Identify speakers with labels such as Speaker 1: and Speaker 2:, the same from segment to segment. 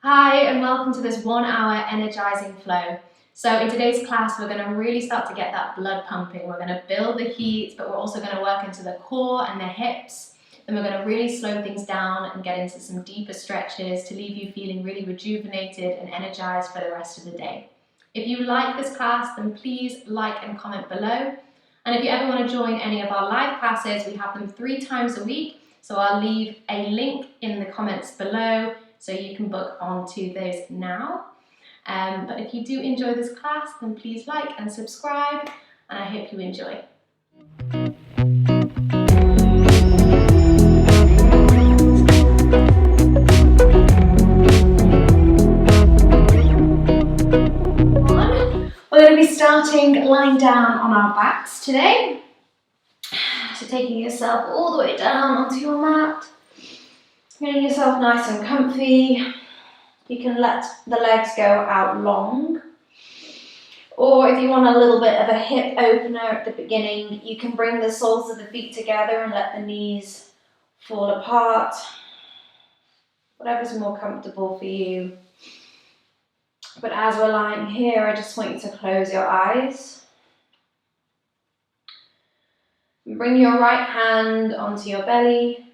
Speaker 1: Hi and welcome to this 1 hour energizing flow. So in today's class, we're going to really start to get that blood pumping. We're going to build the heat, but we're also going to work into the core and the hips. Then we're going to really slow things down and get into some deeper stretches to leave you feeling really rejuvenated and energized for the rest of the day. If you like this class, then please like and comment below. And if you ever want to join any of our live classes, we have them 3 times a week. So I'll leave a link in the comments below so you can book onto those now. But if you do enjoy this class, then please like and subscribe, and I hope you enjoy. We're going to be starting lying down on our backs today. So taking yourself all the way down onto your mat, getting yourself nice and comfy. You can let the legs go out long. Or if you want a little bit of a hip opener at the beginning, you can bring the soles of the feet together and let the knees fall apart. Whatever's more comfortable for you. But as we're lying here, I just want you to close your eyes. Bring your right hand onto your belly,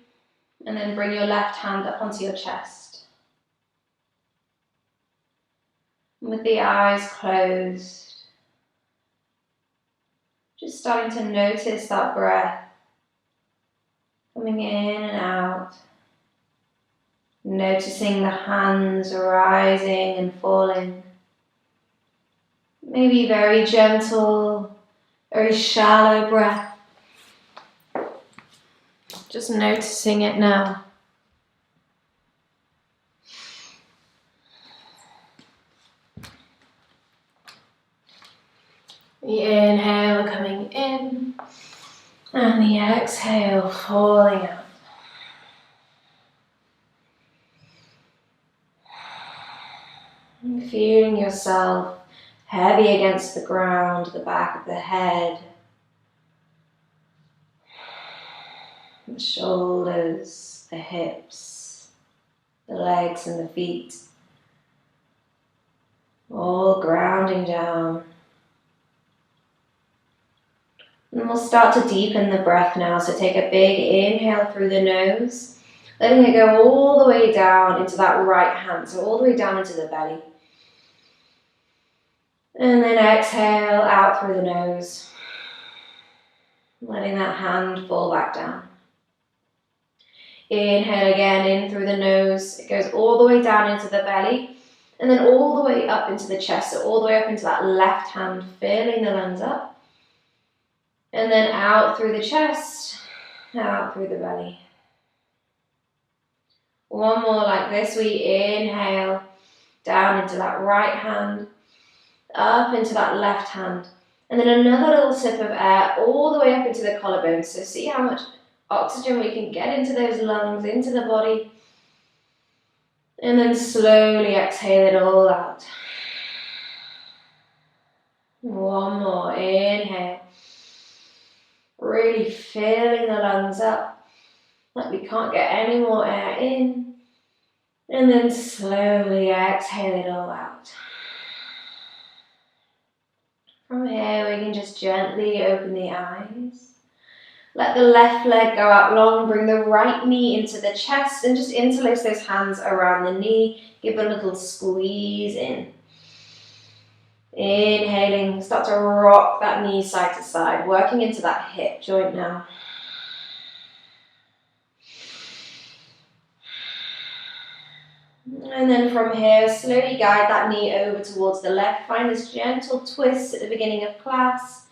Speaker 1: and then bring your left hand up onto your chest. With the eyes closed, just starting to notice that breath coming in and out. Noticing the hands rising and falling. Maybe very gentle, very shallow breath. Just noticing it now. The inhale coming in, and the exhale falling out. And feeling yourself heavy against the ground, the back of the head, the shoulders, the hips, the legs and the feet, all grounding down. And we'll start to deepen the breath now, so take a big inhale through the nose, letting it go all the way down into that right hand, so all the way down into the belly. And then exhale out through the nose, letting that hand fall back down. Inhale again in through the nose, it goes all the way down into the belly, and then all the way up into the chest, so all the way up into that left hand, filling the lungs up. And then out through the chest, out through the belly. One more like this. We inhale down into that right hand, up into that left hand. And then another little sip of air all the way up into the collarbone. So see how much oxygen we can get into those lungs, into the body. And then slowly exhale it all out. One more. Inhale. Really filling the lungs up, like we can't get any more air in. And then slowly exhale it all out. From here we can just gently open the eyes. Let the left leg go out long, bring the right knee into the chest and just interlace those hands around the knee. Give a little squeeze in. Inhaling, start to rock that knee side to side, working into that hip joint now. And then from here, slowly guide that knee over towards the left. Find this gentle twist at the beginning of class.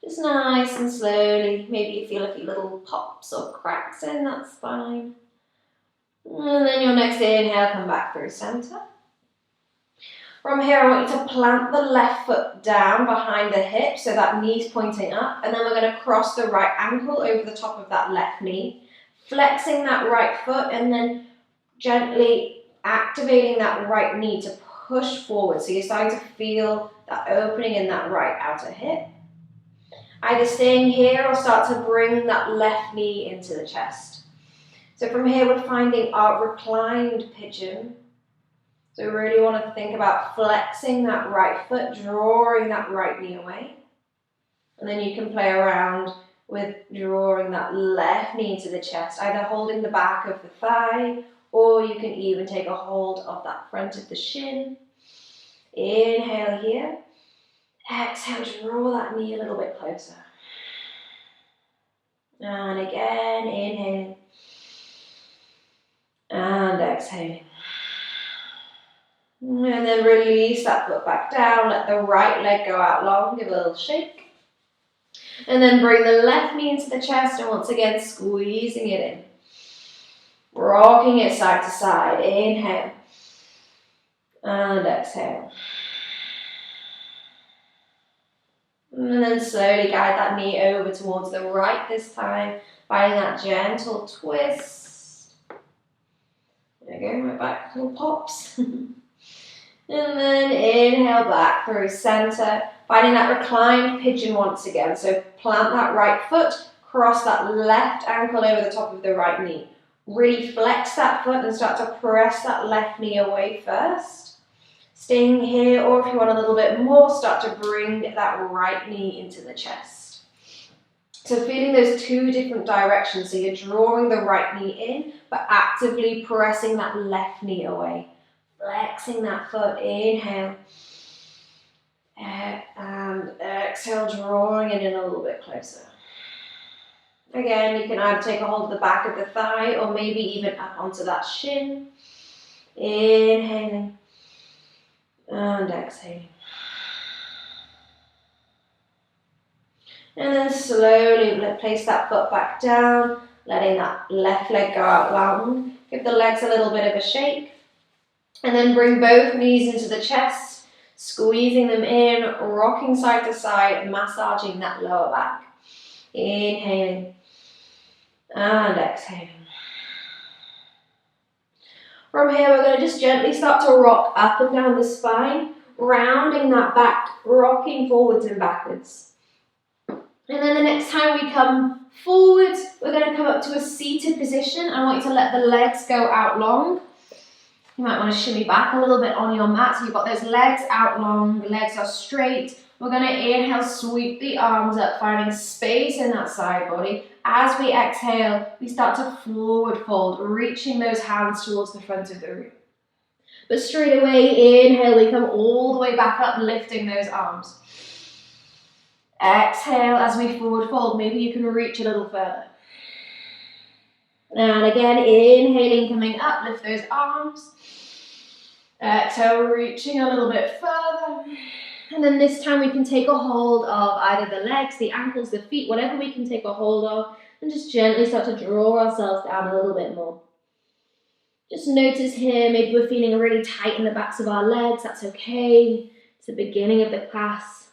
Speaker 1: Just nice and slowly. Maybe you feel a few little pops or cracks in that spine. And then your next inhale, come back through center. From here, I want you to plant the left foot down behind the hip, so that knee's pointing up. And then we're going to cross the right ankle over the top of that left knee. Flexing that right foot and then gently activating that right knee to push forward. So you're starting to feel that opening in that right outer hip. Either staying here or start to bring that left knee into the chest. So from here we're finding our reclined pigeon. So really want to think about flexing that right foot, drawing that right knee away. And then you can play around with drawing that left knee to the chest, either holding the back of the thigh, or you can even take a hold of that front of the shin. Inhale here. Exhale, draw that knee a little bit closer. And again, inhaling. And exhaling. And then release that foot back down. Let the right leg go out long. Give a little shake. And then bring the left knee into the chest. And once again, squeezing it in. Rocking it side to side. Inhale. And exhale. And then slowly guide that knee over towards the right this time. Finding that gentle twist. There we go, my back little pops. And then inhale back through center. Finding that reclined pigeon once again. So plant that right foot, cross that left ankle over the top of the right knee. Really flex that foot and start to press that left knee away first. Staying here, or if you want a little bit more, start to bring that right knee into the chest. So feeling those two different directions. So you're drawing the right knee in, but actively pressing that left knee away. Flexing that foot, inhale. And exhale, drawing it in a little bit closer. Again, you can either take a hold of the back of the thigh or maybe even up onto that shin. Inhaling. And exhaling. And then slowly place that foot back down, letting that left leg go out long. Give the legs a little bit of a shake. And then bring both knees into the chest, squeezing them in, rocking side to side, massaging that lower back. Inhaling and exhaling. From here, we're going to just gently start to rock up and down the spine, rounding that back, rocking forwards and backwards. And then the next time we come forwards, we're going to come up to a seated position. I want you to let the legs go out long. You might want to shimmy back a little bit on your mat. So you've got those legs out long, the legs are straight. We're going to inhale, sweep the arms up, finding space in that side body. As we exhale, we start to forward fold, reaching those hands towards the front of the room. But straight away, inhale, we come all the way back up, lifting those arms. Exhale as we forward fold. Maybe you can reach a little further. And again, inhaling, coming up, lift those arms. Exhale, reaching a little bit further. And then this time we can take a hold of either the legs, the ankles, the feet, whatever we can take a hold of, and just gently start to draw ourselves down a little bit more. Just notice here, maybe we're feeling really tight in the backs of our legs. That's okay. It's the beginning of the class.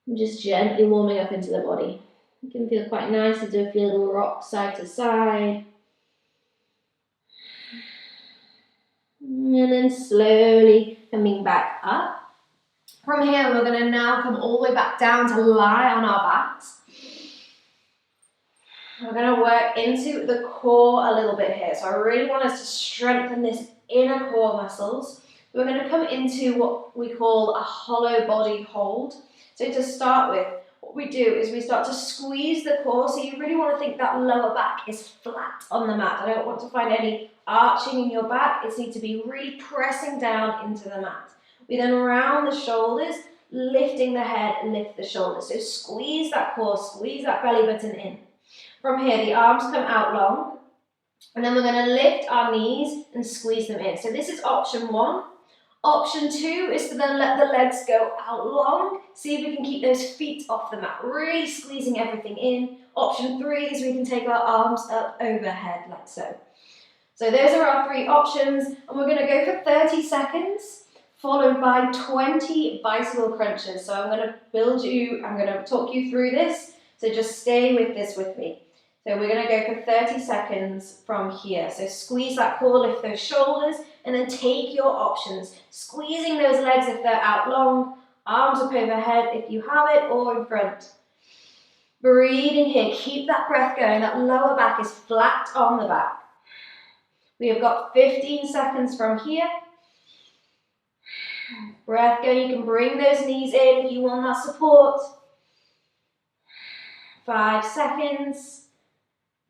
Speaker 1: And just gently warming up into the body. It can feel quite nice to do a few little rocks side to side. And then slowly coming back up. From here, we're going to now come all the way back down to lie on our backs. We're going to work into the core a little bit here. So I really want us to strengthen this inner core muscles. We're going to come into what we call a hollow body hold. So to start with, what we do is we start to squeeze the core. So you really want to think that lower back is flat on the mat. I don't want to find any arching in your back. It needs to be really pressing down into the mat. We then round the shoulders, lifting the head and lift the shoulders. So squeeze that core, squeeze that belly button in. From here, the arms come out long. And then we're going to lift our knees and squeeze them in. So this is option one. Option two is to then let the legs go out long. See if we can keep those feet off the mat, really squeezing everything in. Option three is we can take our arms up overhead like so. So those are our three options. And we're going to go for 30 seconds, followed by 20 bicycle crunches. So I'm going to talk you through this. So just stay with this with me. So we're going to go for 30 seconds from here. So squeeze that core, lift those shoulders, and then take your options. Squeezing those legs if they're out long, arms up overhead if you have it, or in front. Breathing here, keep that breath going. That lower back is flat on the back. We have got 15 seconds from here. Breath going. You can bring those knees in if you want that support. 5 seconds.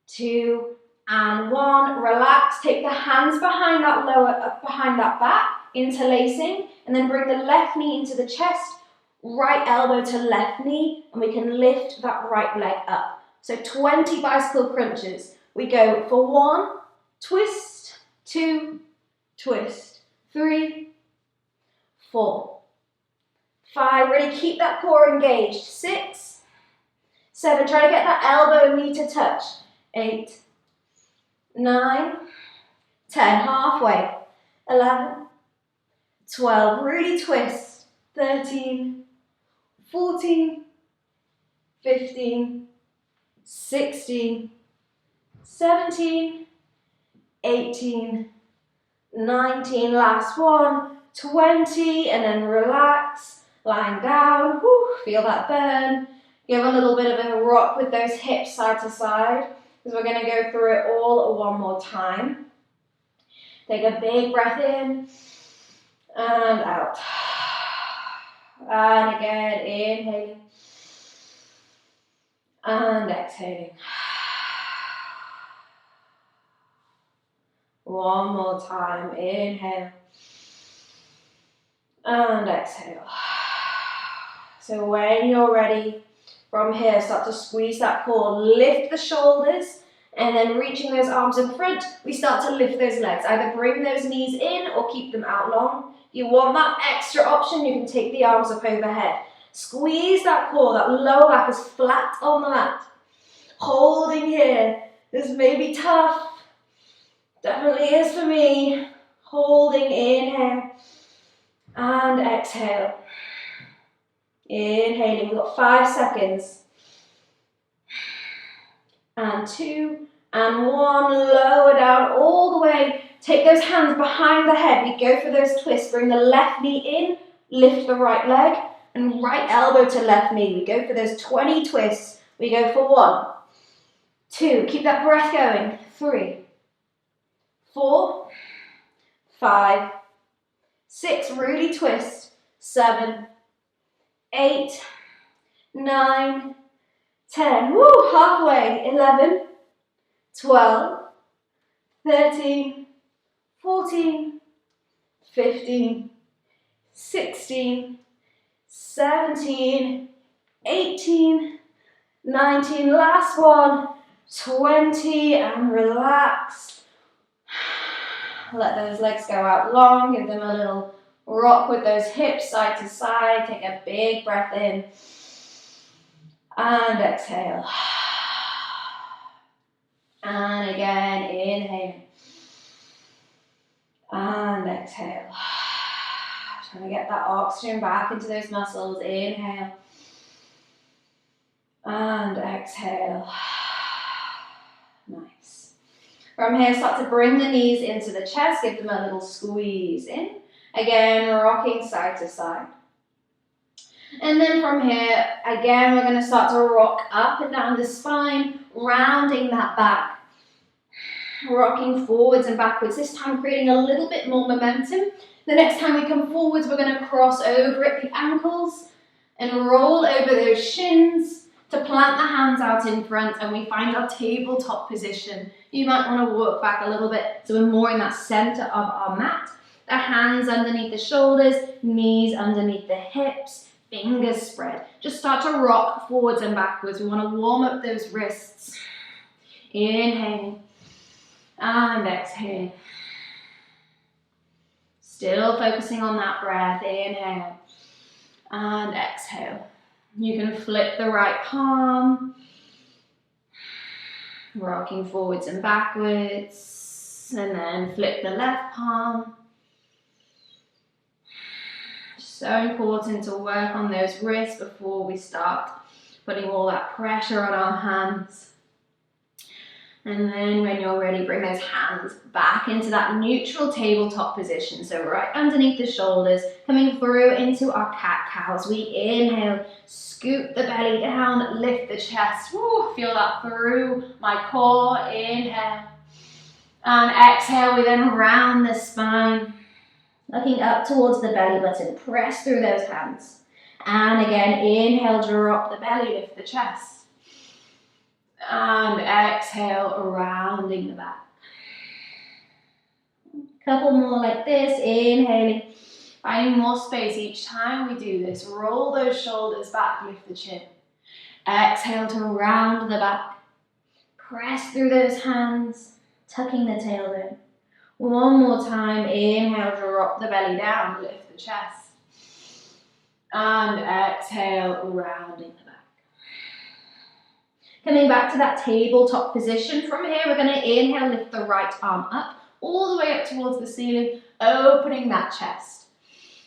Speaker 1: 2 and 1. Relax. Take the hands behind that back, interlacing, and then bring the left knee into the chest. Right elbow to left knee, and we can lift that right leg up. So 20 bicycle crunches. We go for 1, twist, 2, twist, 3, 4, 5. Really keep that core engaged. 6, 7. Try to get that elbow and knee to touch. 8, 9, 10. Halfway. 11, 12. Really twist. 13, 14, 15, 16, 17, 18, 19, last one, 20, and then relax, lying down. Whew, feel that burn. Give a little bit of a rock with those hips side to side, because we're going to go through it all one more time. Take a big breath in and out. And again, inhaling and exhaling. One more time, inhale and exhale. So when you're ready, from here, start to squeeze that core, lift the shoulders, and then reaching those arms in front, we start to lift those legs. Either bring those knees in or keep them out long. If you want that extra option, you can take the arms up overhead. Squeeze that core, that lower back is flat on the mat. Holding here. This may be tough. Definitely is for me. Holding, inhale and exhale. Inhaling, we've got 5 seconds. And 2 and 1, lower down all the way. Take those hands behind the head. We go for those twists. Bring the left knee in, lift the right leg, and right elbow to left knee. We go for those 20 twists. We go for 1, 2, keep that breath going. 3, 4, 5, 6, really twist. 7, 8, 9, 10, woo, halfway. 11, 12, 13, 14, 15, 16, 17, 18, 19, last one, 20, and relax. Let those legs go out long, give them a little rock with those hips side to side. Take a big breath in and exhale. And again, inhale and exhale. Trying to get that oxygen back into those muscles. Inhale and exhale. Nice. From here, start to bring the knees into the chest. Give them a little squeeze in. Again, rocking side to side. And then from here, again, we're going to start to rock up and down the spine, rounding that back. Rocking forwards and backwards, this time creating a little bit more momentum. The next time we come forwards, we're going to cross over at the ankles and roll over those shins to plant the hands out in front, and we find our tabletop position. You might want to walk back a little bit so we're more in that center of our mat. The hands underneath the shoulders, knees underneath the hips, fingers spread. Just start to rock forwards and backwards. We want to warm up those wrists. Inhale and exhale. Still focusing on that breath. Inhale and exhale. You can flip the right palm, rocking forwards and backwards, and then flip the left palm. So important to work on those wrists before we start putting all that pressure on our hands. And then when you're ready, bring those hands back into that neutral tabletop position. So right underneath the shoulders, coming through into our cat-cows. We inhale, scoop the belly down, lift the chest. Woo, feel that through my core. Inhale. And exhale, we then round the spine. Looking up towards the belly button, press through those hands. And again, inhale, drop the belly, lift the chest. And exhale, rounding the back. Couple more like this, inhaling. Finding more space each time we do this. Roll those shoulders back, lift the chin. Exhale to round the back. Press through those hands, tucking the tailbone. One more time, inhale, drop the belly down, lift the chest. And exhale, rounding the back. Coming back to that tabletop position. From here, we're going to inhale, lift the right arm up, all the way up towards the ceiling, opening that chest.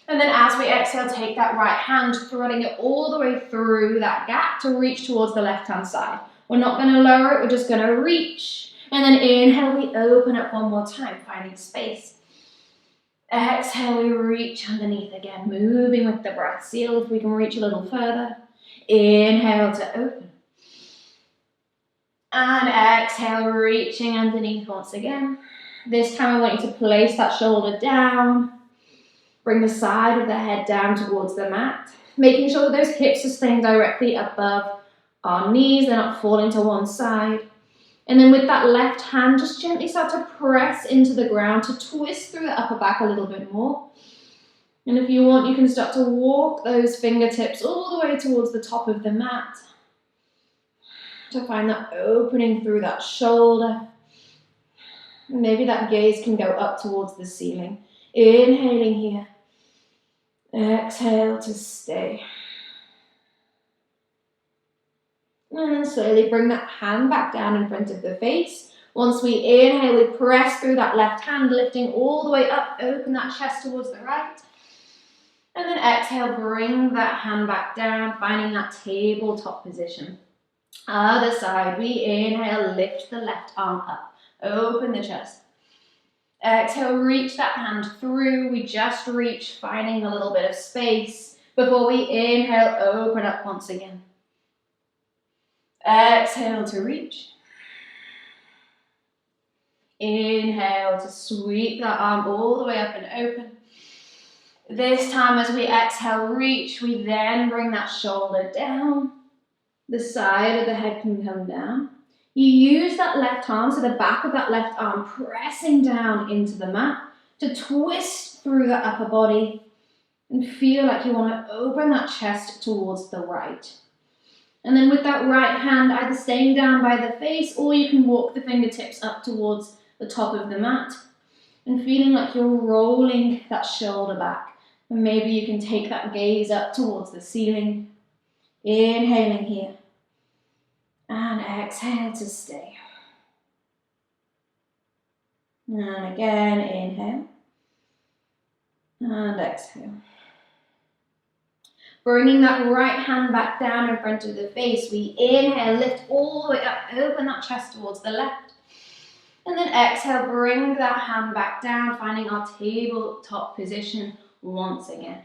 Speaker 1: And then as we exhale, take that right hand, threading it all the way through that gap to reach towards the left-hand side. We're not going to lower it, we're just going to reach. And then inhale, we open up one more time, finding space. Exhale, we reach underneath again, moving with the breath. Seal if we can reach a little further. Inhale to open. And exhale, reaching underneath once again. This time I want you to place that shoulder down. Bring the side of the head down towards the mat. Making sure that those hips are staying directly above our knees. They're not falling to one side. And then with that left hand, just gently start to press into the ground to twist through the upper back a little bit more. And if you want, you can start to walk those fingertips all the way towards the top of the mat to find that opening through that shoulder. Maybe that gaze can go up towards the ceiling. Inhaling here. Exhale to stay. And then slowly bring that hand back down in front of the face. Once we inhale, we press through that left hand, lifting all the way up, open that chest towards the right. And then exhale, bring that hand back down, finding that tabletop position. Other side, we inhale, lift the left arm up, open the chest. Exhale, reach that hand through. We just reach, finding a little bit of space before we inhale, open up once again. Exhale to reach. Inhale to sweep that arm all the way up and open. This time as we exhale, reach, we then bring that shoulder down. The side of the head can come down. You use that left arm, so the back of that left arm pressing down into the mat to twist through the upper body and feel like you want to open that chest towards the right. And then with that right hand either staying down by the face or you can walk the fingertips up towards the top of the mat and feeling like you're rolling that shoulder back. And maybe you can take that gaze up towards the ceiling. Inhaling here. And exhale to stay. And again, inhale. And exhale. Bringing that right hand back down in front of the face, we inhale, lift all the way up, open that chest towards the left. And then exhale, bring that hand back down, finding our tabletop position once again.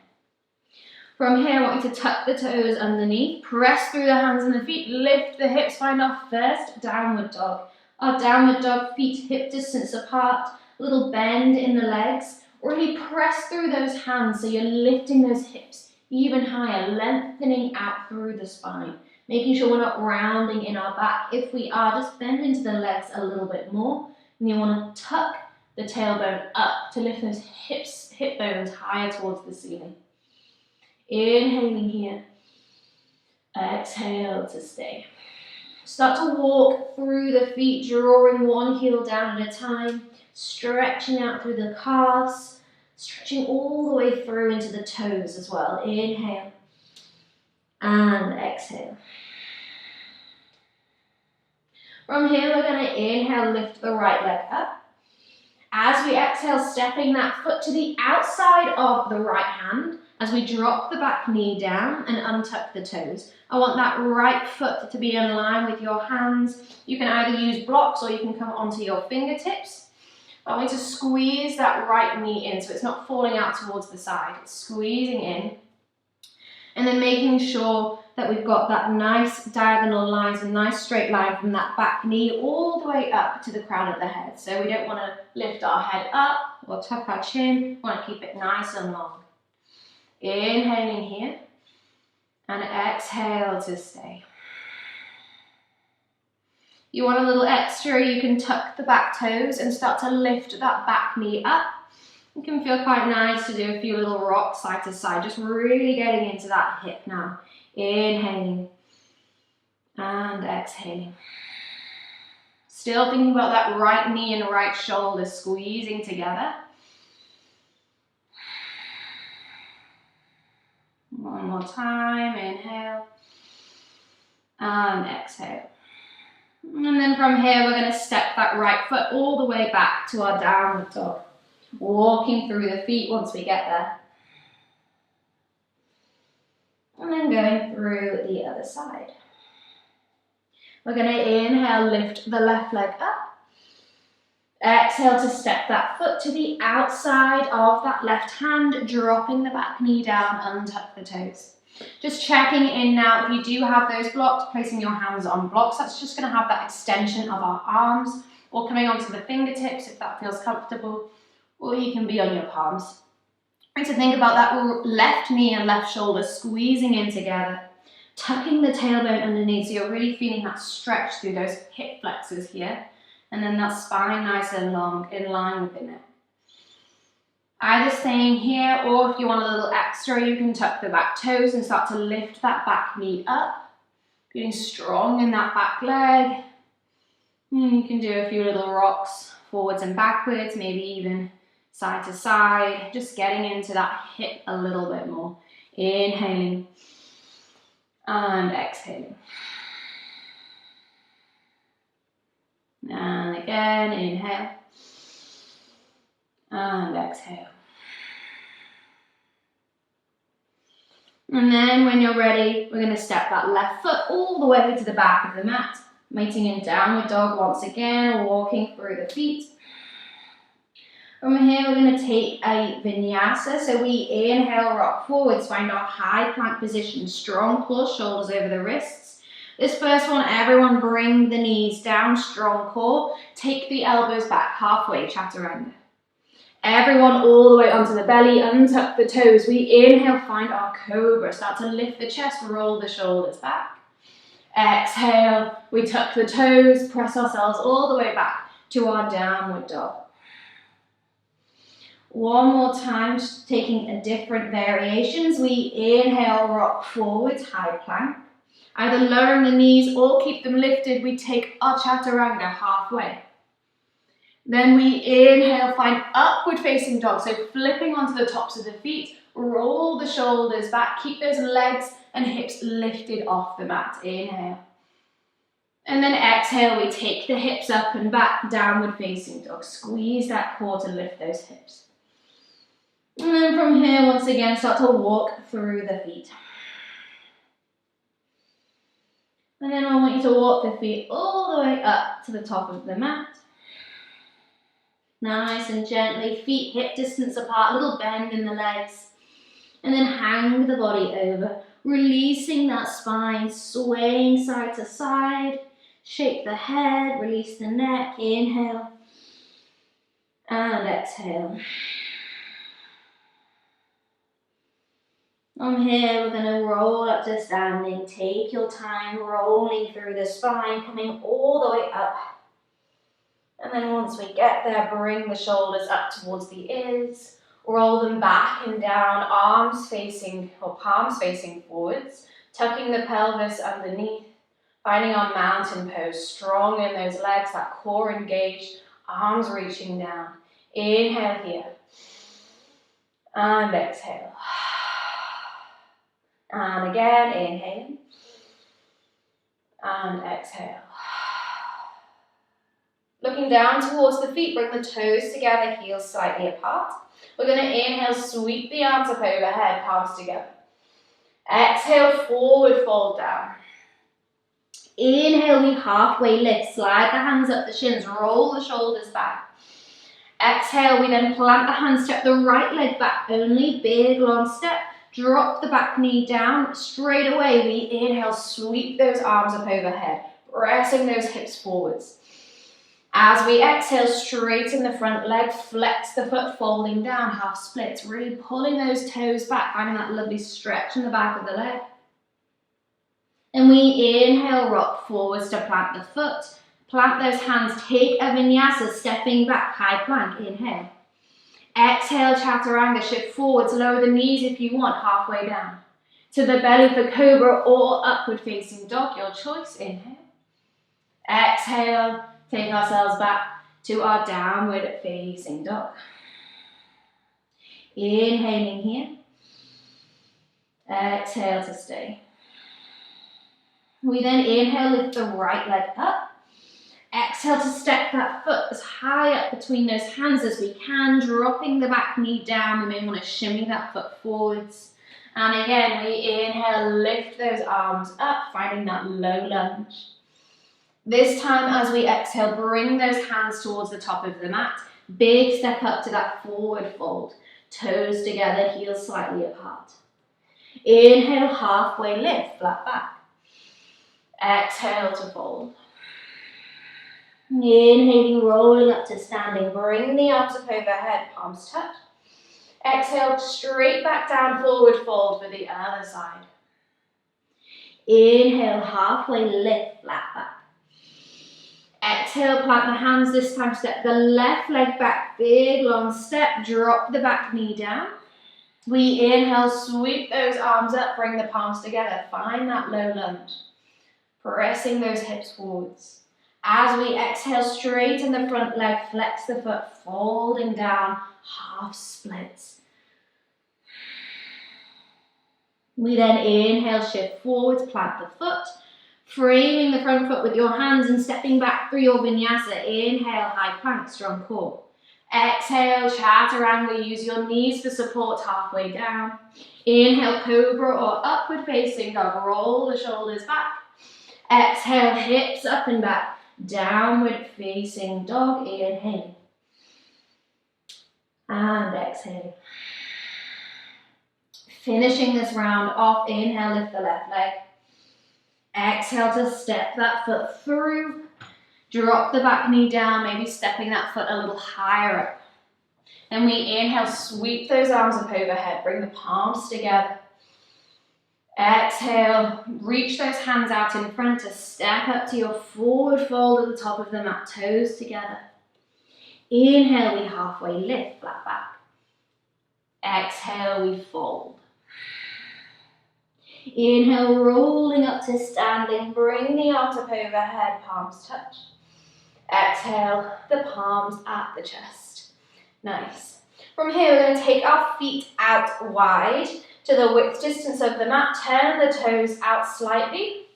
Speaker 1: From here, I want you to tuck the toes underneath, press through the hands and the feet, lift the hips, find our first downward dog. Our downward dog, feet hip distance apart, a little bend in the legs. Really press through those hands so you're lifting those hips even higher, lengthening out through the spine, making sure we're not rounding in our back. If we are, just bend into the legs a little bit more, and you want to tuck the tailbone up to lift those hip bones higher towards the ceiling. Inhaling here, exhale to stay. Start to walk through the feet, drawing one heel down at a time, stretching out through the calves, stretching all the way through into the toes as well. Inhale and exhale. From here, we're going to inhale, lift the right leg up. As we exhale, stepping that foot to the outside of the right hand as we drop the back knee down and untuck the toes. I want that right foot to be in line with your hands. You can either use blocks or you can come onto your fingertips. I want you to squeeze that right knee in so it's not falling out towards the side. It's squeezing in. And then making sure that we've got that nice diagonal line, a nice straight line from that back knee all the way up to the crown of the head. So we don't want to lift our head up or tuck our chin. We want to keep it nice and long. Inhaling here and exhale to stay. You want a little extra, you can tuck the back toes and start to lift that back knee up. It can feel quite nice to do a few little rocks side to side, just really getting into that hip now. Inhaling and exhaling. Still thinking about that right knee and right shoulder squeezing together. One more time, inhale and exhale. And then from here, we're going to step that right foot all the way back to our downward dog. Walking through the feet once we get there. And then going through the other side. We're going to inhale, lift the left leg up. Exhale to step that foot to the outside of that left hand, dropping the back knee down, untuck the toes. Just checking in now, if you do have those blocks, placing your hands on blocks, that's just going to have that extension of our arms, or coming onto the fingertips if that feels comfortable, or you can be on your palms. And to think about that left knee and left shoulder squeezing in together, tucking the tailbone underneath, so you're really feeling that stretch through those hip flexors here, and then that spine nice and long, in line with the neck. Either staying here, or if you want a little extra, you can tuck the back toes and start to lift that back knee up, feeling strong in that back leg. You can do a few little rocks, forwards and backwards, maybe even side to side, just getting into that hip a little bit more. Inhaling and exhaling. And again, inhale and exhale. And then when you're ready, we're going to step that left foot all the way to the back of the mat, mating in downward dog once again, walking through the feet. From here, we're going to take a vinyasa. So we inhale, rock forwards, find our high plank position, strong core, shoulders over the wrists. This first one, everyone bring the knees down, strong core. Take the elbows back halfway, chaturanga. Everyone all the way onto the belly, untuck the toes. We inhale, find our cobra. Start to lift the chest, roll the shoulders back. Exhale, we tuck the toes, press ourselves all the way back to our downward dog. One more time, just taking a different variations. We inhale, rock forwards, high plank. Either lowering the knees or keep them lifted. We take our chaturanga halfway. Then we inhale, find upward facing dog. So flipping onto the tops of the feet, roll the shoulders back, keep those legs and hips lifted off the mat. Inhale. And then exhale, we take the hips up and back, downward facing dog. Squeeze that core to lift those hips. And then from here, once again, start to walk through the feet. And then I want you to walk the feet all the way up to the top of the mat. Nice and gently, feet hip distance apart, little bend in the legs. And then hang the body over, releasing that spine, swaying side to side. Shake the head, release the neck, inhale. And exhale. From here, we're going to roll up to standing. Take your time rolling through the spine, coming all the way up. And then once we get there, bring the shoulders up towards the ears. Roll them back and down, arms facing or palms facing forwards. Tucking the pelvis underneath. Finding our mountain pose, strong in those legs, that core engaged, arms reaching down. Inhale here. And exhale. And again, inhale. And exhale. Looking down towards the feet, bring the toes together, heels slightly apart. We're going to inhale, sweep the arms up overhead, palms together. Exhale, forward fold down. Inhale, we halfway lift, slide the hands up the shins, roll the shoulders back. Exhale, we then plant the hands, step the right leg back, only big long step. Drop the back knee down. Straight away, we inhale, sweep those arms up overhead, pressing those hips forwards. As we exhale, straighten the front leg, flex the foot, folding down, half splits, really pulling those toes back, finding that lovely stretch in the back of the leg. And we inhale, rock forwards to plant the foot. Plant those hands, take a vinyasa, stepping back, high plank, inhale. Exhale, chaturanga, shift forwards, lower the knees if you want, halfway down. To the belly for cobra or upward facing dog, your choice, inhale. Exhale, take ourselves back to our downward facing dog. Inhaling here. Exhale to stay. We then inhale, lift the right leg up. Exhale to step that foot as high up between those hands as we can, dropping the back knee down. We may want to shimmy that foot forwards. And again, we inhale, lift those arms up, finding that low lunge. This time, as we exhale, bring those hands towards the top of the mat. Big step up to that forward fold. Toes together, heels slightly apart. Inhale, halfway lift, flat back. Exhale to fold. Inhaling, rolling up to standing. Bring the arms up overhead, palms touch. Exhale, straight back down, forward fold for the other side. Inhale, halfway lift, flat back. Exhale, plant the hands, this time step the left leg back, big long step, drop the back knee down. We inhale, sweep those arms up, bring the palms together, find that low lunge. Pressing those hips forwards. As we exhale, straighten the front leg, flex the foot, folding down, half splits. We then inhale, shift forwards, plant the foot, framing the front foot with your hands and stepping back through your vinyasa. Inhale, high plank, strong core. Exhale, chaturanga, use your knees for support halfway down. Inhale, cobra or upward facing dog, roll the shoulders back. Exhale, hips up and back. Downward facing dog, inhale. And exhale. Finishing this round off, inhale, lift the left leg. Exhale to step that foot through. Drop the back knee down, maybe stepping that foot a little higher up. Then we inhale, sweep those arms up overhead, bring the palms together. Exhale, reach those hands out in front to step up to your forward fold at the top of the mat, toes together. Inhale, we halfway lift, flat back. Exhale, we fold. Inhale, rolling up to standing, bring the arms up overhead, palms touch. Exhale, the palms at the chest. Nice. From here, we're going to take our feet out wide to the width distance of the mat, turn the toes out slightly,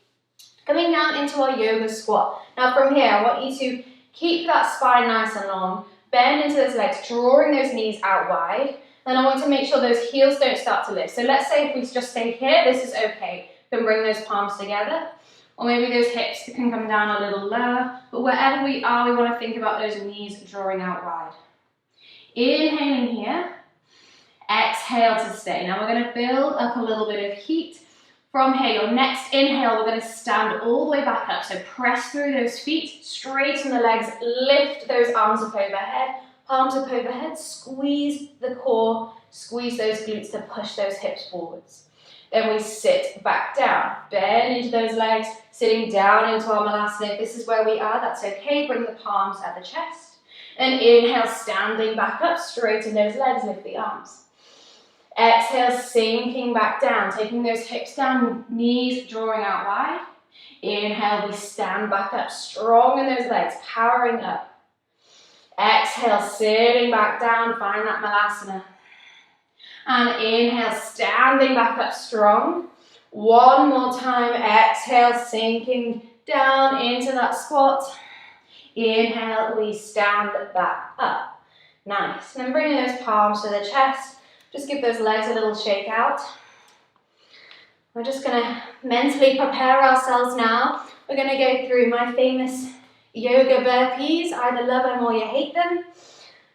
Speaker 1: coming down into our yoga squat. Now from here, I want you to keep that spine nice and long, bend into those legs, drawing those knees out wide, and I want to make sure those heels don't start to lift. So let's say if we just stay here, this is okay. You can bring those palms together, or maybe those hips can come down a little lower, but wherever we are, we want to think about those knees drawing out wide. Inhaling here. Exhale to stay. Now we're going to build up a little bit of heat. From here, your next inhale, we're going to stand all the way back up. So press through those feet, straighten the legs, lift those arms up overhead, palms up overhead, squeeze the core, squeeze those glutes to push those hips forwards. Then we sit back down, bend into those legs, sitting down into our Milasana. If this is where we are, that's okay. Bring the palms at the chest. And inhale, standing back up, straighten those legs, lift the arms. Exhale, sinking back down, taking those hips down, knees drawing out wide. Inhale, we stand back up, strong in those legs, powering up. Exhale, sitting back down, find that Milasana. And inhale, standing back up strong. One more time, exhale, sinking down into that squat. Inhale, we stand back up. Nice. And then bringing those palms to the chest. Just give those legs a little shake out. We're just going to mentally prepare ourselves now. We're going to go through my famous yoga burpees. Either love them or you hate them.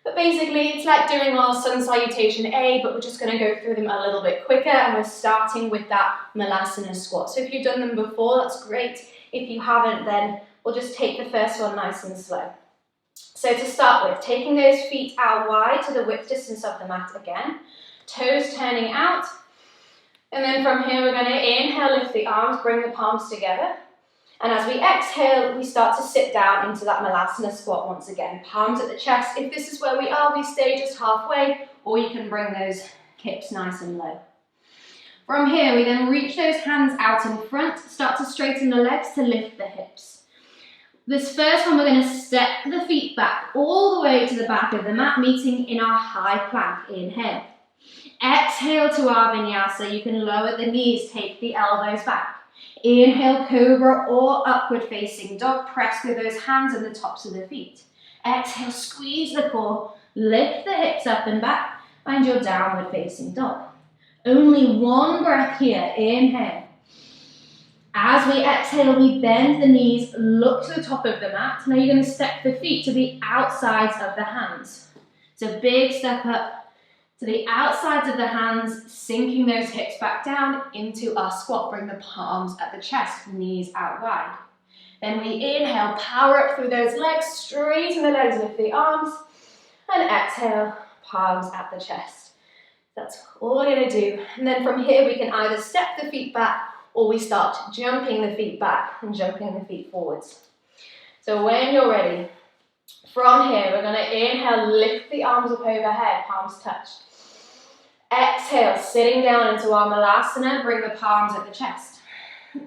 Speaker 2: But basically, it's like doing our sun salutation A, but we're just going to go through them a little bit quicker, and we're starting with that Milasana Squat. So if you've done them before, that's great. If you haven't, then we'll just take the first one nice and slow. So to start with, taking those feet out wide to the width distance of the mat again, toes turning out, and then from here we're going to inhale, lift the arms, bring the palms together. And as we exhale, we start to sit down into that Milasana Squat once again. Palms at the chest. If this is where we are, we stay just halfway, or you can bring those hips nice and low. From here, we then reach those hands out in front, start to straighten the legs to lift the hips. This first one, we're going to step the feet back all the way to the back of the mat, meeting in our high plank. Inhale. Exhale to our Vinyasa. You can lower the knees, take the elbows back. Inhale, cobra or upward facing dog. Press with those hands and the tops of the feet. Exhale, squeeze the core, lift the hips up and back. Find your downward facing dog. Only one breath here. Inhale. As we exhale, we bend the knees, look to the top of the mat. Now you're going to step the feet to the outsides of the hands. So big step up to the outsides of the hands, sinking those hips back down into our squat. Bring the palms at the chest, knees out wide. Then we inhale, power up through those legs, straighten the legs, lift the arms, and exhale, palms at the chest. That's all we're going to do. And then from here, we can either step the feet back, or we start jumping the feet back and jumping the feet forwards. So when you're ready, from here, we're going to inhale, lift the arms up overhead, palms touch. Exhale, sitting down into our Milasana, bring the palms at the chest.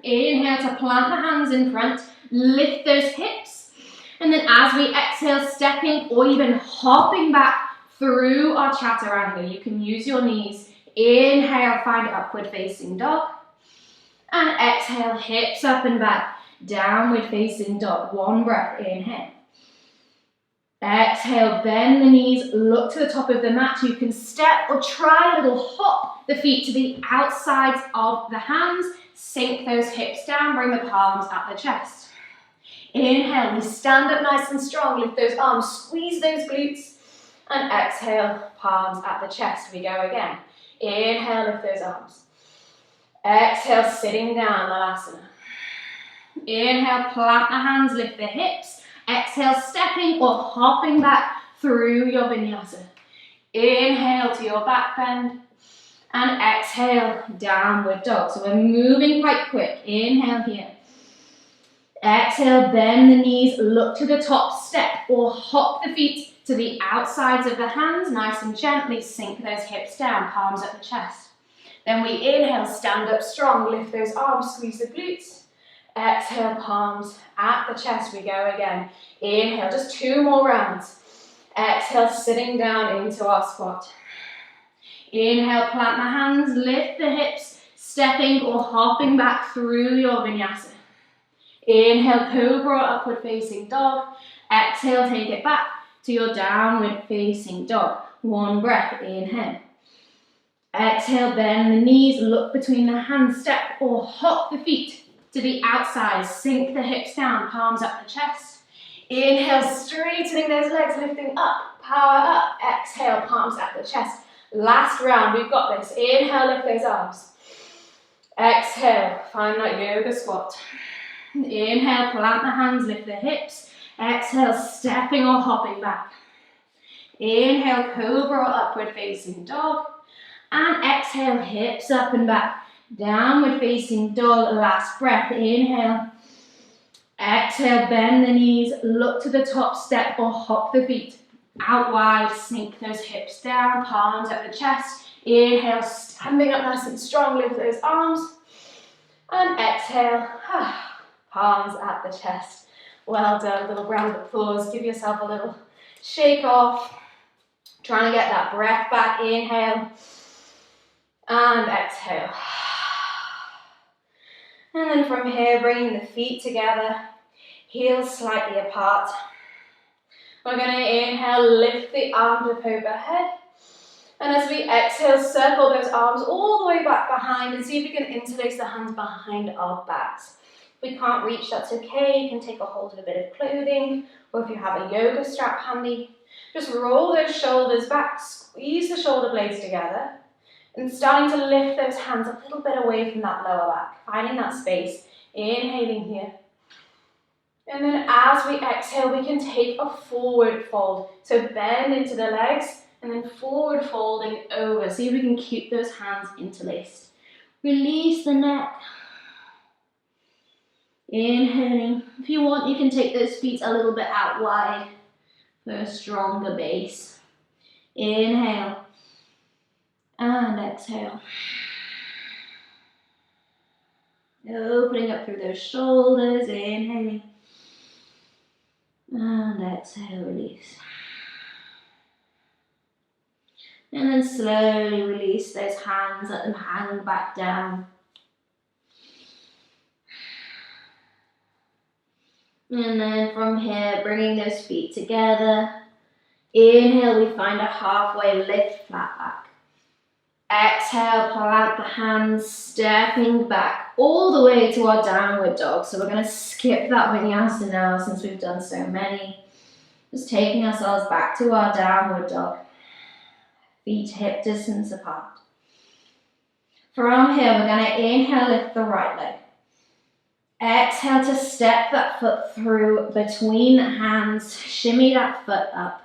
Speaker 2: Inhale to plant the hands in front, lift those hips. And then as we exhale, stepping or even hopping back through our chaturanga. You can use your knees. Inhale, find upward facing dog. And exhale, hips up and back, downward facing dog. One breath, inhale. Exhale, bend the knees, look to the top of the mat. You can step or try a little hop the feet to the outsides of the hands. Sink those hips down, bring the palms at the chest. Inhale, we stand up nice and strong, lift those arms, squeeze those glutes. And exhale, palms at the chest. We go again. Inhale, lift those arms. Exhale, sitting down, Milasana. Inhale, plant the hands, lift the hips. Exhale, stepping or hopping back through your Vinyasa. Inhale to your back bend. And exhale, downward dog. So we're moving quite quick. Inhale here. Exhale, bend the knees, look to the top, step or hop the feet to the outsides of the hands. Nice and gently sink those hips down, palms at the chest. Then we inhale, stand up strong, lift those arms, squeeze the glutes. Exhale, palms at the chest. We go again. Inhale, just 2 more rounds. Exhale, sitting down into our squat. Inhale, plant the hands, lift the hips, stepping or hopping back through your Vinyasa. Inhale, cobra, upward facing dog. Exhale, take it back to your downward facing dog. 1 breath, inhale. Exhale, bend the knees, look between the hands, step or hop the feet to the outside, sink the hips down, palms up the chest. Inhale, straightening those legs, lifting up, power up. Exhale, palms at the chest. Last round, we've got this. Inhale, lift those arms. Exhale, find that yoga squat. Inhale, plant the hands, lift the hips. Exhale, stepping or hopping back. Inhale, cobra or upward facing dog. And exhale, hips up and back. Downward facing dog, last breath, inhale. Exhale, bend the knees, look to the top, step or hop the feet. Out wide, sink those hips down, palms at the chest. Inhale, standing up nice and strong, lift those arms. And exhale, palms at the chest. Well done, little round of applause. Give yourself a little shake off. Trying to get that breath back, inhale. And exhale. And then from here, bringing the feet together, heels slightly apart. We're going to inhale, lift the arms up overhead. And as we exhale, circle those arms all the way back behind and see if we can interlace the hands behind our backs. If we can't reach, that's okay. You can take a hold of a bit of clothing, or if you have a yoga strap handy, Just roll those shoulders back, squeeze the shoulder blades together, and starting to lift those hands a little bit away from that lower back, finding that space, inhaling here. And then as we exhale, we can take a forward fold. So bend into the legs, and then forward folding over. See if we can keep those hands interlaced. Release the neck. Inhaling. If you want, you can take those feet a little bit out wide for a stronger base. Inhale. And exhale. Opening up through those shoulders, inhaling. And exhale, release. And then slowly release those hands, let them hang back down. And then from here, bringing those feet together. Inhale, we find a halfway lift, flat back. Exhale, plant the hands, stepping back all the way to our downward dog. So we're going to skip that vinyasa now since we've done so many. Just taking ourselves back to our downward dog. Feet hip distance apart. From here, we're going to inhale, lift the right leg. Exhale to step that foot through between the hands, shimmy that foot up.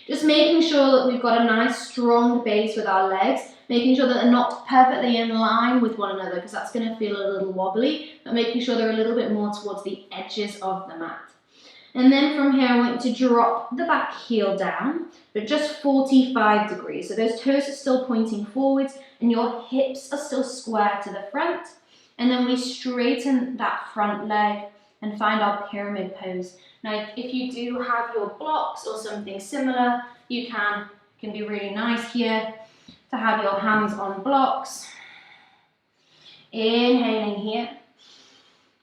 Speaker 2: Just making sure that we've got a nice strong base with our legs, making sure that they're not perfectly in line with one another because that's going to feel a little wobbly, but making sure they're a little bit more towards the edges of the mat. And then from here, I want you to drop the back heel down, but just 45 degrees. So those toes are still pointing forwards and your hips are still square to the front. And then we straighten that front leg and find our pyramid pose. Now, if you do have your blocks or something similar, you can be really nice here to have your hands on blocks. Inhaling here.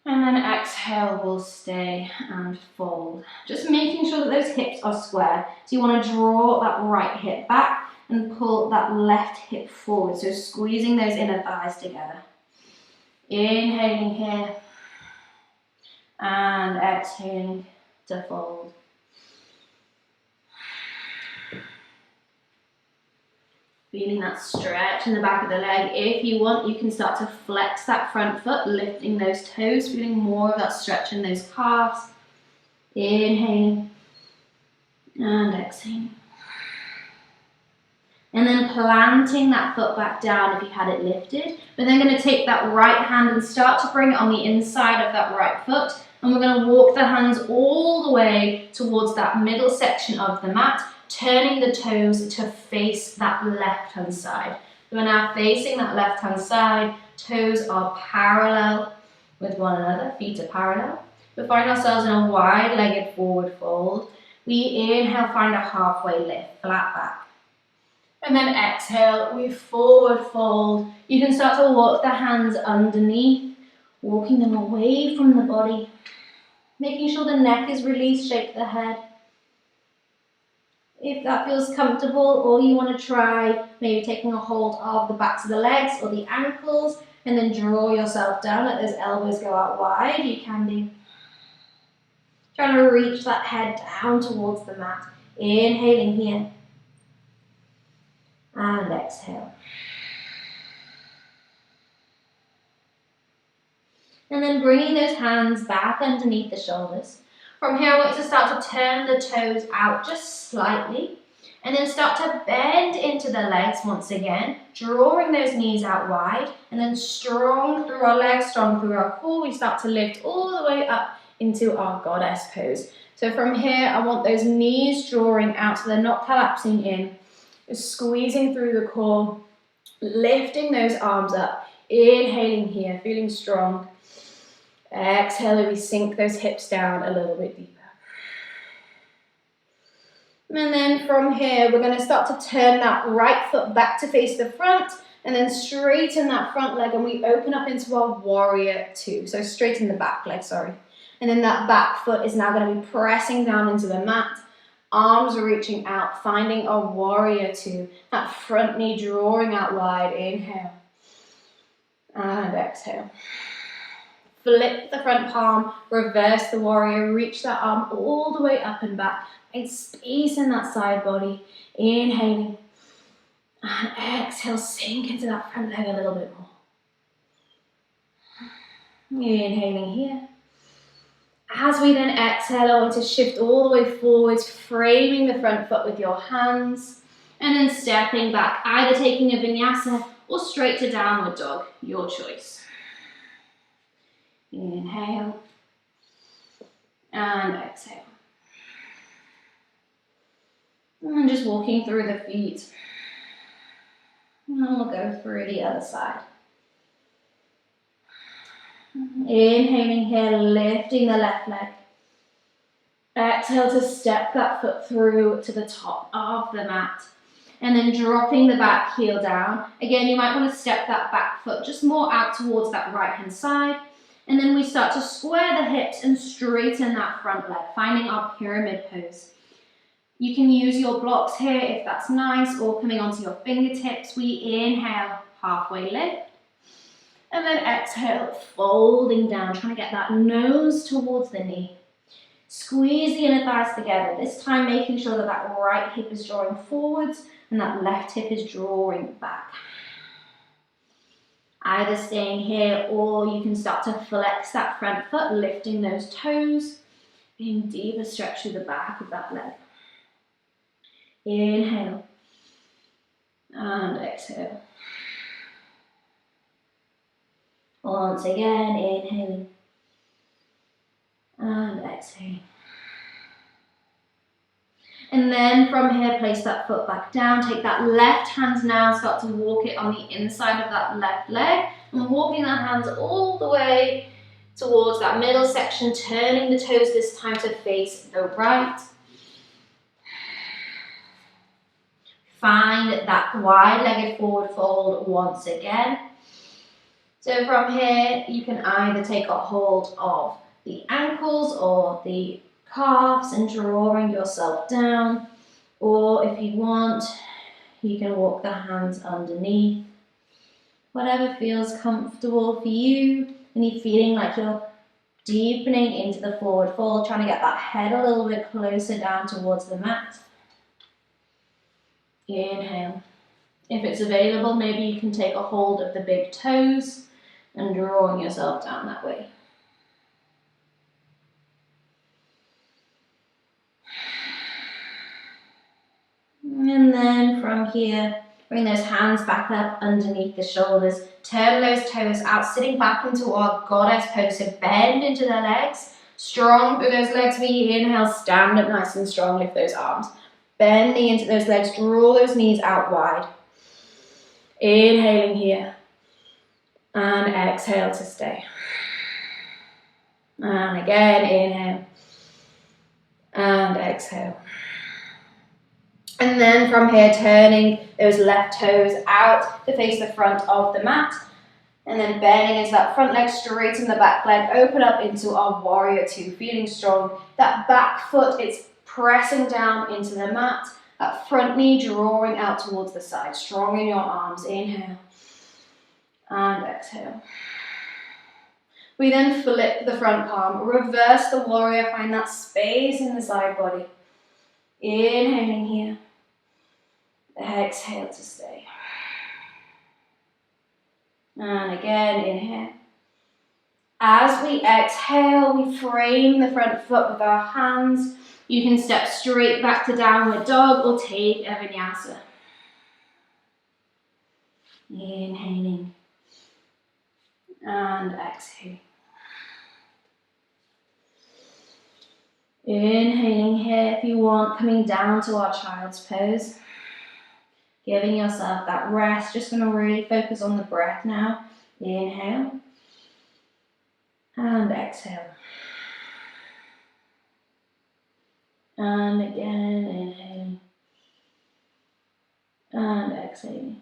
Speaker 2: And then exhale, we'll stay and fold. Just making sure that those hips are square. So you want to draw that right hip back and pull that left hip forward. So squeezing those inner thighs together. Inhaling here. And exhaling to fold. Feeling that stretch in the back of the leg. If you want, you can start to flex that front foot, lifting those toes, feeling more of that stretch in those calves. Inhaling and exhaling. And then planting that foot back down if you had it lifted. But then going to take that right hand and start to bring it on the inside of that right foot. And we're going to walk the hands all the way towards that middle section of the mat, turning the toes to face that left-hand side. So we're now facing that left-hand side. Toes are parallel with one another. Feet are parallel. We find ourselves in a wide-legged forward fold. We inhale, find a halfway lift, flat back. And then exhale, we forward fold. You can start to walk the hands underneath, walking them away from the body. Making sure the neck is released, shake the head. If that feels comfortable, or you want to try maybe taking a hold of the backs of the legs or the ankles, and then draw yourself down, let those elbows go out wide, you can do. Trying to reach that head down towards the mat. Inhaling here. And exhale. And then bringing those hands back underneath the shoulders. From here, I want you to start to turn the toes out just slightly. And then start to bend into the legs once again, drawing those knees out wide. And then strong through our legs, strong through our core, we start to lift all the way up into our goddess pose. So from here, I want those knees drawing out so they're not collapsing in. Just squeezing through the core, lifting those arms up. Inhaling here, feeling strong. Exhale, we sink those hips down a little bit deeper. And then from here, we're going to start to turn that right foot back to face the front and then straighten that front leg and we open up into our warrior two. So straighten the back leg, sorry. And then that back foot is now going to be pressing down into the mat. Arms reaching out, finding a warrior two. That front knee drawing out wide. Inhale. And exhale. Flip the front palm, reverse the warrior, reach that arm all the way up and back. Create space in that side body. Inhaling. And exhale, sink into that front leg a little bit more. Inhaling here. As we then exhale, I want to shift all the way forwards, framing the front foot with your hands, and then stepping back, either taking a vinyasa or straight to downward dog, your choice. Inhale and exhale. And just walking through the feet. And we'll go through the other side. Inhaling here, lifting the left leg. Exhale to step that foot through to the top of the mat. And then dropping the back heel down. Again, you might want to step that back foot just more out towards that right hand side. And then we start to square the hips and straighten that front leg, finding our pyramid pose. You can use your blocks here if that's nice, or coming onto your fingertips. We inhale, halfway lift. And then exhale, folding down, trying to get that nose towards the knee. Squeeze the inner thighs together, this time making sure that that right hip is drawing forwards and that left hip is drawing back. Either staying here, or you can start to flex that front foot, lifting those toes, being deeper stretch through the back of that leg. Inhale and exhale. Once again, inhaling and exhaling. And then from here, place that foot back down. Take that left hand now, start to walk it on the inside of that left leg. And walking that hand all the way towards that middle section, turning the toes this time to face the right. Find that wide-legged forward fold once again. So from here, you can either take a hold of the ankles or the calves and drawing yourself down, or if you want, you can walk the hands underneath. Whatever feels comfortable for you, and you're feeling like you're deepening into the forward fold, trying to get that head a little bit closer down towards the mat. Inhale. If it's available, maybe you can take a hold of the big toes and drawing yourself down that way. And then from here, bring those hands back up underneath the shoulders. Turn those toes out, sitting back into our goddess pose. So bend into the legs. Strong through those legs. We inhale, stand up nice and strong, lift those arms. Bending into those legs, draw those knees out wide. Inhaling here. And exhale to stay. And again, inhale. And exhale. And then from here, turning those left toes out to face the front of the mat. And then bending into that front leg, straighten the back leg, open up into our warrior two, feeling strong. That back foot, it's pressing down into the mat. That front knee drawing out towards the side, strong in your arms. Inhale and exhale. We then flip the front palm, reverse the warrior, find that space in the side body. Inhaling here. Exhale to stay. And again, inhale. As we exhale, we frame the front foot with our hands. You can step straight back to downward dog or take a vinyasa. Inhaling and exhaling. Inhaling here if you want, coming down to our child's pose. Giving yourself that rest, just going to really focus on the breath now. Inhale and exhale. And again, inhaling and exhaling.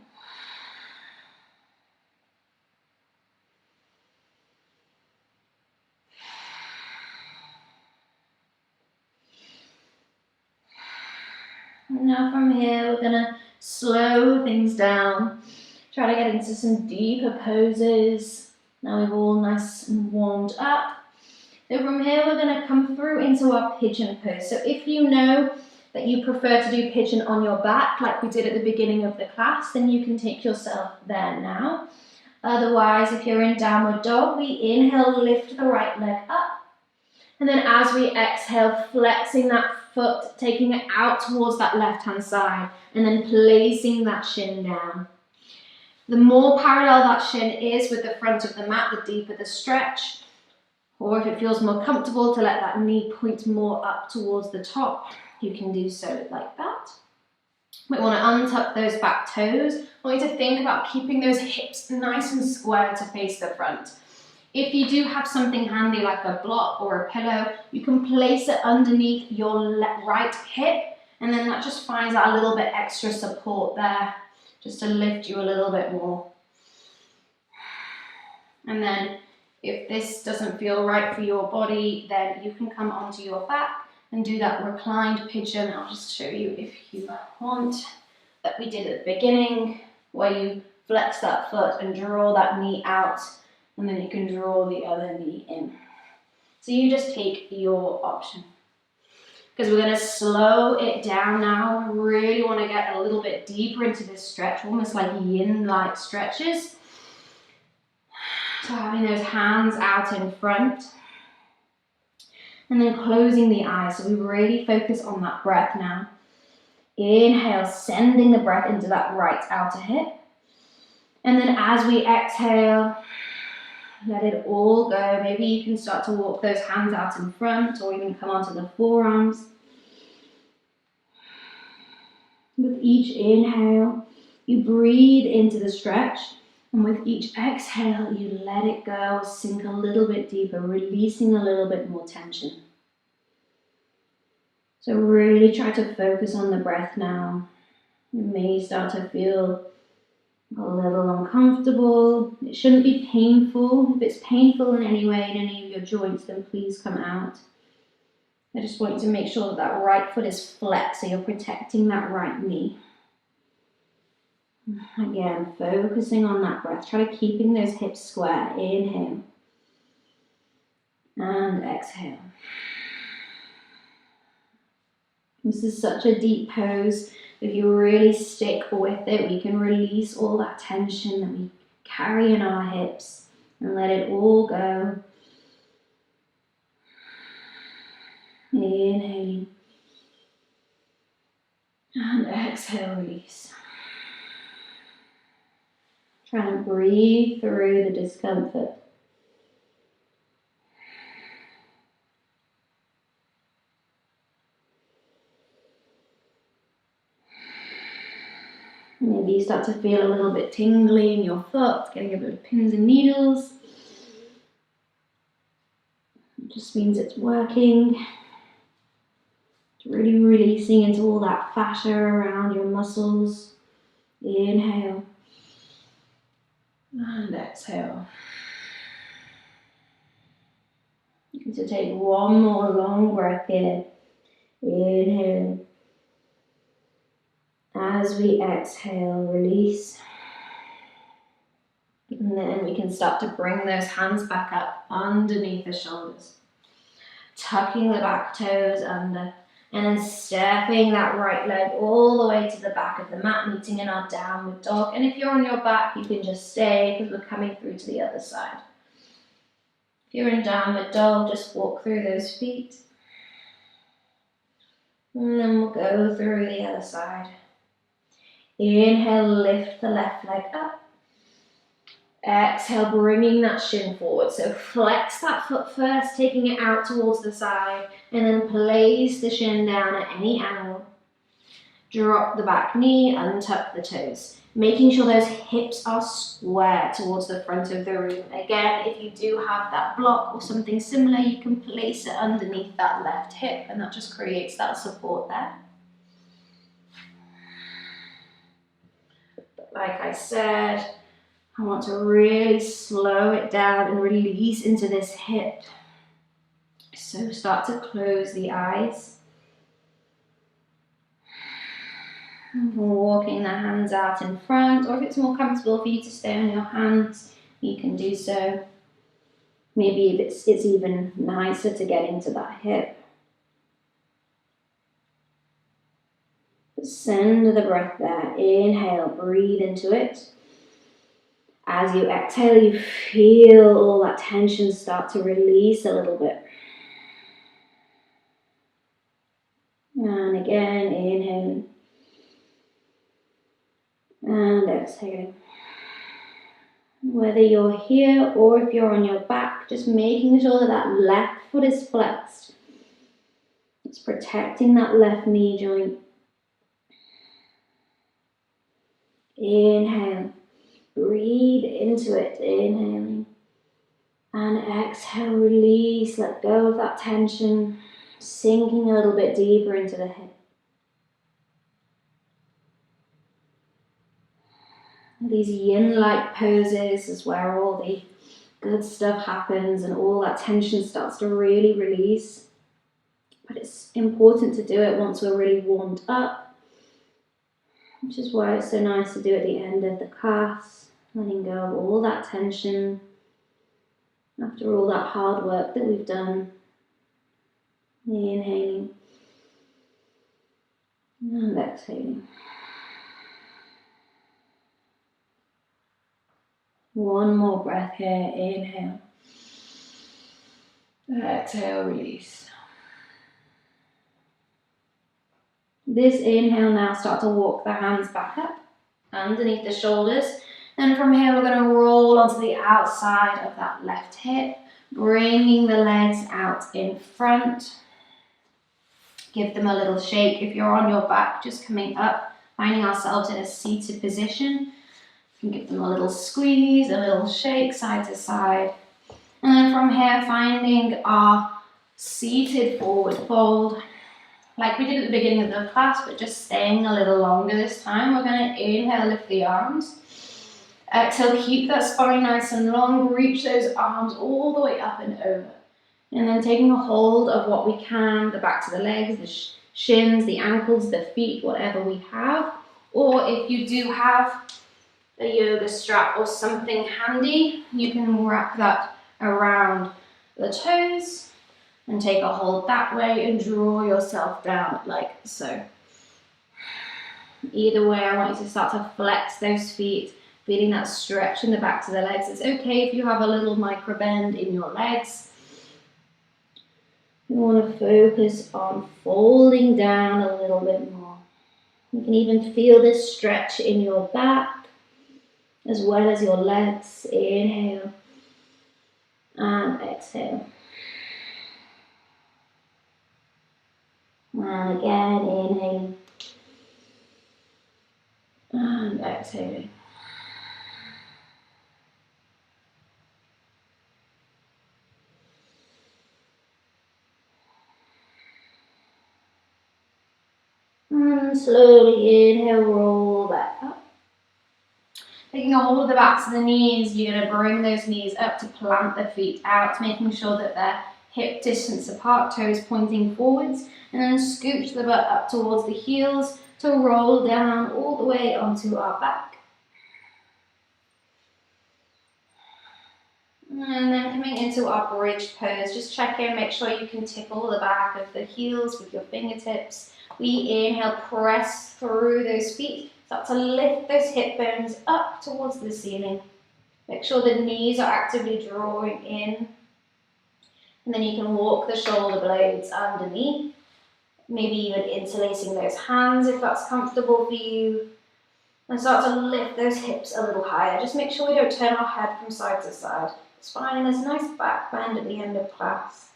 Speaker 2: And now from here, we're going to slow things down. Try to get into some deeper poses. Now we've all nice and warmed up.
Speaker 1: So from here, we're going to come through into our pigeon pose. So if you know that you prefer to do pigeon on your back, like we did at the beginning of the class, then you can take yourself there now. Otherwise, if you're in downward dog, we inhale, lift the right leg up. And then as we exhale, flexing that foot, taking it out towards that left-hand side, and then placing that shin down. The more parallel that shin is with the front of the mat, the deeper the stretch. Or if it feels more comfortable to let that knee point more up towards the top, you can do so like that. We want to untuck those back toes. I want you to think about keeping those hips nice and square to face the front. If you do have something handy like a block or a pillow, you can place it underneath your right hip, and then that just finds out a little bit extra support there, just to lift you a little bit more. And then if this doesn't feel right for your body, then you can come onto your back and do that reclined pigeon. I'll just show you if you want, that we did at the beginning, where you flex that foot and draw that knee out, and then you can draw the other knee in. So you just take your option. Because we're going to slow it down now. We really want to get a little bit deeper into this stretch, almost like yin-like stretches. So having those hands out in front. And then closing the eyes. So we really focus on that breath now. Inhale, sending the breath into that right outer hip. And then as we exhale, let it all go. Maybe you can start to walk those hands out in front, or even come onto the forearms. With each inhale, you breathe into the stretch. And with each exhale, you let it go, sink a little bit deeper, releasing a little bit more tension. So really try to focus on the breath now. You may start to feel a little uncomfortable. It shouldn't be painful. If it's painful in any way in any of your joints, then please come out. I just want you to make sure that that right foot is flexed, so you're protecting that right knee. Again, focusing on that breath. Try to keeping those hips square. Inhale. And exhale. This is such a deep pose. If you really stick with it, we can release all that tension that we carry in our hips and let it all go. Inhaling. And exhale, release. Try and breathe through the discomfort. Maybe you start to feel a little bit tingly in your foot, getting a bit of pins and needles. It just means it's working. It's really releasing into all that fascia around your muscles. Inhale. And exhale. So take one more long breath here. Inhale. As we exhale, release. And then we can start to bring those hands back up underneath the shoulders. Tucking the back toes under. And then stepping that right leg all the way to the back of the mat, meeting in our downward dog. And if you're on your back, you can just stay because we're coming through to the other side. If you're in downward dog, just walk through those feet. And then we'll go through the other side. Inhale, lift the left leg up. Exhale, bringing that shin forward. So flex that foot first, taking it out towards the side, and then place the shin down at any angle. Drop the back knee, untuck the toes. Making sure those hips are square towards the front of the room. Again, if you do have that block or something similar, you can place it underneath that left hip, and that just creates that support there. But like I said, I want to really slow it down and release into this hip. So start to close the eyes. Walking the hands out in front, or if it's more comfortable for you to stay on your hands, you can do so. Maybe it's even nicer to get into that hip. Send the breath there. Inhale, breathe into it. As you exhale, you feel all that tension start to release a little bit. And again, inhaling. And exhaling. Whether you're here or if you're on your back, just making sure that that left foot is flexed. It's protecting that left knee joint. Inhale. Breathe into it. Inhaling. And exhale, release. Let go of that tension. Sinking a little bit deeper into the hip. These yin-like poses is where all the good stuff happens and all that tension starts to really release. But it's important to do it once we're really warmed up, which is why it's so nice to do at the end of the class, letting go of all that tension after all that hard work that we've done. Inhaling and exhaling. One more breath here. Inhale. Exhale, release. This inhale now, start to walk the hands back up underneath the shoulders. And from here, we're going to roll onto the outside of that left hip, bringing the legs out in front. Give them a little shake. If you're on your back, just coming up, finding ourselves in a seated position. You can give them a little squeeze, a little shake side to side. And then from here, finding our seated forward fold. Like we did at the beginning of the class, but just staying a little longer this time. We're going to inhale, lift the arms. Exhale, keep that spine nice and long. Reach those arms all the way up and over. And then taking a hold of what we can, the backs of the legs, the shins, the ankles, the feet, whatever we have. Or if you do have a yoga strap or something handy, you can wrap that around the toes and take a hold that way and draw yourself down like so. Either way, I want you to start to flex those feet, feeling that stretch in the backs of the legs. It's okay if you have a little micro bend in your legs. You want to focus on folding down a little bit more. You can even feel this stretch in your back as well as your legs. Inhale and exhale. And again, inhaling and exhaling. And slowly inhale, roll back up. Taking a hold of the backs of the knees, you're going to bring those knees up to plant the feet out, making sure that they're hip distance apart, toes pointing forwards, and then scooch the butt up towards the heels to roll down all the way onto our back. And then coming into our bridge pose, just check in, make sure you can tickle the back of the heels with your fingertips. We inhale, press through those feet. Start to lift those hip bones up towards the ceiling. Make sure the knees are actively drawing in. And then you can walk the shoulder blades underneath. Maybe even interlacing those hands if that's comfortable for you. And start to lift those hips a little higher. Just make sure we don't turn our head from side to side. It's finding this nice back bend at the end of class.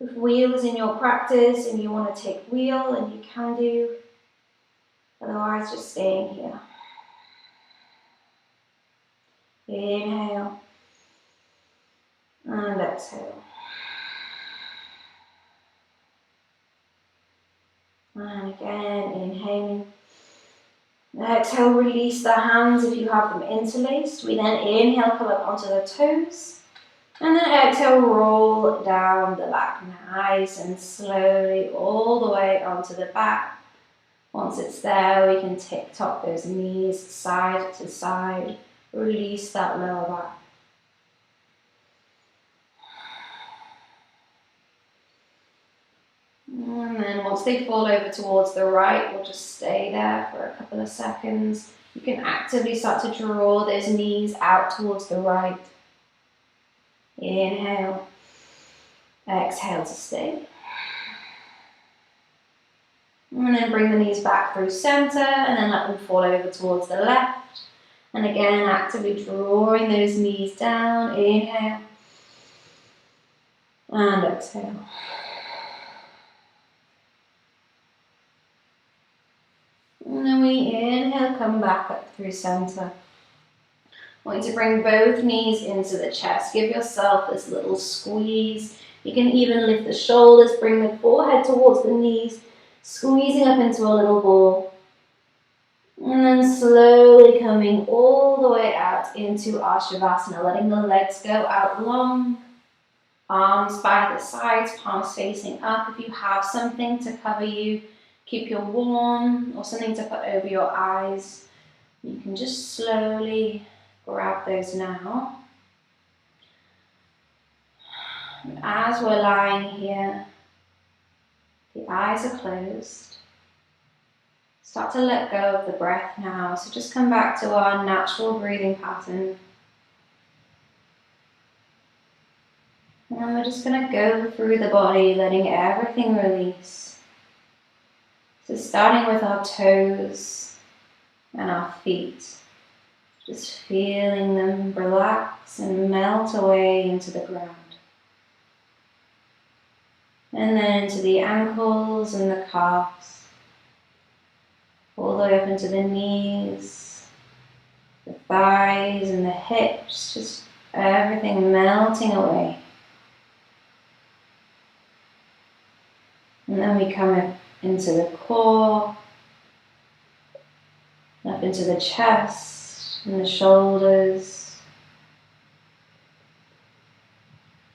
Speaker 1: If wheel is in your practice and you want to take wheel, and you can do. Otherwise, just staying here. Inhale. And exhale. And again, inhaling. Exhale, release the hands if you have them interlaced. We then inhale, come up onto the toes. And then exhale, roll down the back nice and slowly all the way onto the back. Once it's there, we can tick-tock those knees side to side. Release that lower back. And then once they fall over towards the right, we'll just stay there for a couple of seconds. You can actively start to draw those knees out towards the right. Inhale. Exhale to stay. And then bring the knees back through center and then let them fall over towards the left. And again, actively drawing those knees down. Inhale. And exhale. And then we inhale, come back up through center. I want you to bring both knees into the chest. Give yourself this little squeeze. You can even lift the shoulders, bring the forehead towards the knees, squeezing up into a little ball. And then slowly coming all the way out into our Shavasana, letting the legs go out long. Arms by the sides, palms facing up. If you have something to cover you, keep you warm, or something to put over your eyes, you can just slowly grab those now. And as we're lying here, the eyes are closed. Start to let go of the breath now. So just come back to our natural breathing pattern. And we're just going to go through the body, letting everything release. So starting with our toes and our feet. Just feeling them relax and melt away into the ground. And then into the ankles and the calves. All the way up into the knees, the thighs and the hips. Just everything melting away. And then we come up into the core, up into the chest and the shoulders.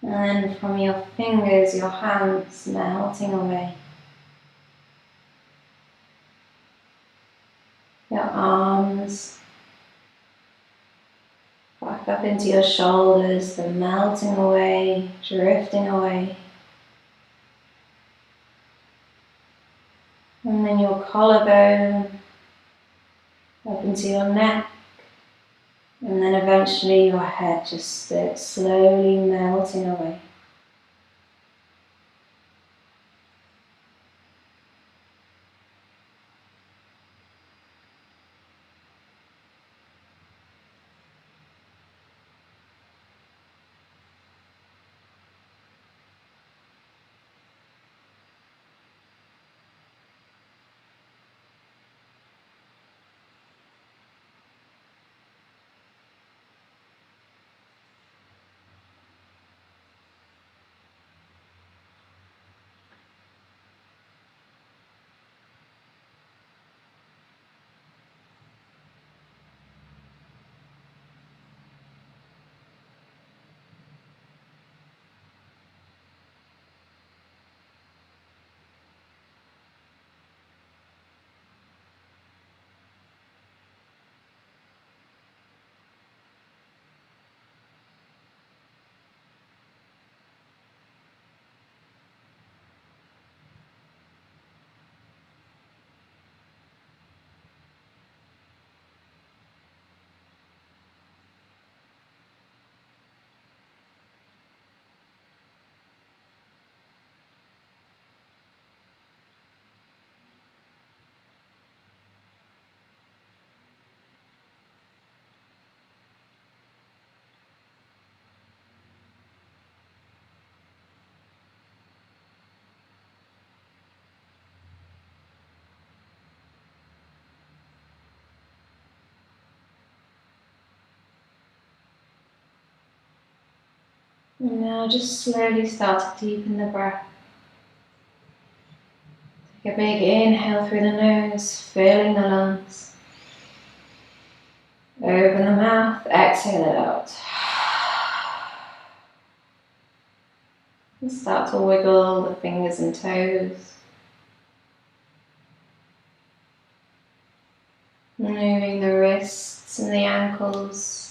Speaker 1: And then from your fingers, your hands melting away. Your arms, back up into your shoulders, they're melting away, drifting away. And then your collarbone, up into your neck, and then eventually your head just slowly melting away. And now just slowly start to deepen the breath. Take a big inhale through the nose, filling the lungs. Open the mouth, exhale it out. And start to wiggle the fingers and toes. Moving the wrists and the ankles.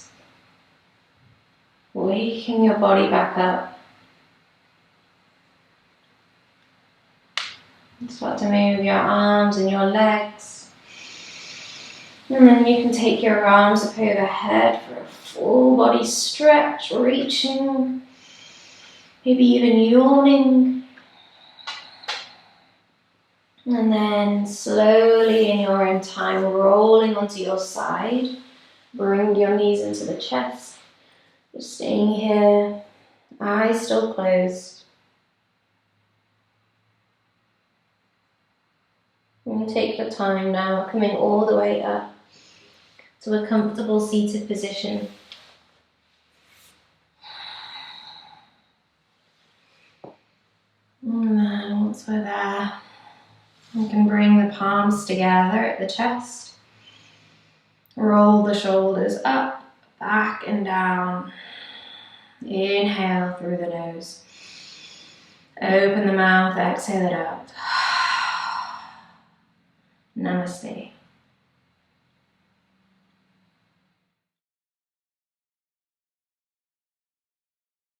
Speaker 1: Waking your body back up. Start to move your arms and your legs. And then you can take your arms up overhead for a full body stretch, reaching, maybe even yawning. And then slowly in your own time, rolling onto your side. Bring your knees into the chest. Just staying here, eyes still closed. And take your time now, coming all the way up to a comfortable seated position. And then once we're there, you can bring the palms together at the chest. Roll the shoulders up, back and down. Inhale through the nose. Open the mouth, exhale it out. Namaste.